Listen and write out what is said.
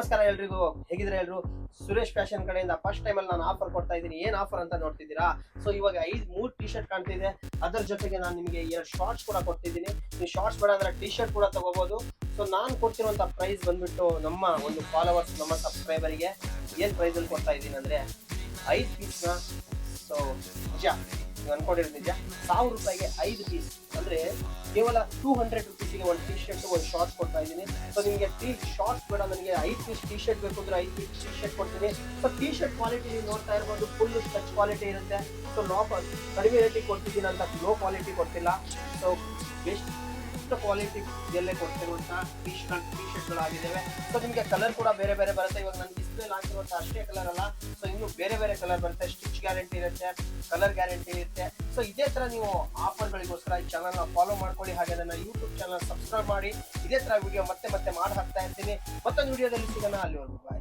ನಮಸ್ಕಾರ ಎಲ್ರಿಗೂ, ಹೇಗಿದ್ರೆ ಎಲ್ರು? ಸುರೇಶ್ ಫ್ಯಾಷನ್ ಕಡೆಯಿಂದ ಫಸ್ಟ್ ಟೈಮ್ ಅಲ್ಲಿ ನಾನು ಆಫರ್ ಕೊಡ್ತಾ ಇದ್ದೀನಿ. ಏನ್ ಆಫರ್ ಅಂತ ನೋಡ್ತಿದ್ದೀರಾ? ಸೊ ಇವಾಗ 3 ಟಿ ಶರ್ಟ್ ಕಾಣ್ತಿದೆ, ಅದರ ಜೊತೆಗೆ ನಾನು ನಿಮಗೆ 2 ಶಾರ್ಟ್ಸ್ ಕೂಡ ಕೊಡ್ತಿದ್ದೀನಿ. ನೀವು ಶಾರ್ಟ್ಸ್ ಬೇಡ ಅಂದ್ರೆ ಟಿ ಶರ್ಟ್ ಕೂಡ ತಗೋಬಹುದು. ಸೊ ನಾನು ಕೊಡ್ತಿರುವಂತ ಪ್ರೈಸ್ ಬಂದ್ಬಿಟ್ಟು ನಮ್ಮ ಒಂದು ಫಾಲೋವರ್ಸ್, ನಮ್ಮ ಸಬ್ಸ್ಕ್ರೈಬರ್ಗೆ ಏನ್ ಪ್ರೈಸ್ ಅಲ್ಲಿ ಕೊಡ್ತಾ ಇದ್ದೀನಿ ಅಂದ್ರೆ 5 ಪೀಸ್ನ. ಸೊ ನಿಜ, ನೀವು ಅನ್ಕೊಂಡಿರೋದು ನಿಜ, 1000 ರೂಪಾಯಿಗೆ 5 ಪೀಸ್ ಅಂದ್ರೆ ಕೇವಲ 200 ರುಪೀಸ್ಗೆ ಒಂದು ಟಿ ಶರ್ಟ್, ಒಂದು ಶಾರ್ಟ್ಸ್ ಕೊಡ್ತಾ ಇದ್ದೀನಿ. ಸೊ ನಿಮಗೆ ಶಾರ್ಟ್ಸ್ ಬೇಡ, ನನಗೆ 5 ಪೀಸ್ ಟಿ ಶರ್ಟ್ ಬೇಕು ಅಂದ್ರೆ 5 ಪೀಸ್ ಟಿ ಶರ್ಟ್ ಕೊಡ್ತೀನಿ. ಸೊ ಟಿ ಶರ್ಟ್ ಕ್ವಾಲಿಟಿ ನೀವು ನೋಡ್ತಾ ಇರ್ಬೋದು, ಫುಲ್ ಟಚ್ ಕ್ವಾಲಿಟಿ ಇರುತ್ತೆ. ಸೊ ಕಡಿಮೆ ರೇಟಿಗೆ ಕೊಡ್ತಿದ್ದೀನಿ ಅಂತ ಲೋ ಕ್ವಾಲಿಟಿ ಕೊಡ್ತಿಲ್ಲ. ಸೊ ಬೆಸ್ಟ್ ಕ್ವಾಲಿಟಿ ಎಲ್ಲೇ ಕೊಡ್ತಿರುವಂತ ಟಿ ಶರ್ಟ್ಗಳಾಗಿದ್ದಾವೆ. ಸೊ ನಿಮಗೆ ಕಲರ್ ಕೂಡ ಬೇರೆ ಬೇರೆ ಬರುತ್ತೆ. ಇವಾಗ ನಾನು ಡಿಸ್ಪ್ಲೇ ಹಾಕಿರುವಂತ ಅಷ್ಟೇ ಕಲರ್ ಅಲ್ಲ, ಸೊ ಇನ್ನು ಬೇರೆ ಬೇರೆ ಕಲರ್ ಬರುತ್ತೆ. ಸ್ಟಿಚ್ ಗ್ಯಾರಂಟಿ ಇರುತ್ತೆ, ಕಲರ್ ಗ್ಯಾರಂಟಿ ಇರುತ್ತೆ. ಸೊ ಇದೇ ತರ ನೀವು ಆಫರ್ಗಳಿಗೋಸ್ಕರ ಈ ಚಾನಲ್ನ ಫಾಲೋ ಮಾಡ್ಕೊಳ್ಳಿ. ಹಾಗೆ ನನ್ನ ಯೂಟ್ಯೂಬ್ ಚಾನಲ್ ಸಬ್ಸ್ಕ್ರೈಬ್ ಮಾಡಿ. ಇದೇ ತರ ವಿಡಿಯೋ ಮತ್ತೆ ಮಾಡಿ ಹಾಕ್ತಾ ಇರ್ತೀನಿ. ಮತ್ತೊಂದು ವಿಡಿಯೋದಲ್ಲಿ ಸಿಗೋಣ. ಅಲ್ಲಿವರೆಗೂ ಬಾಯ್.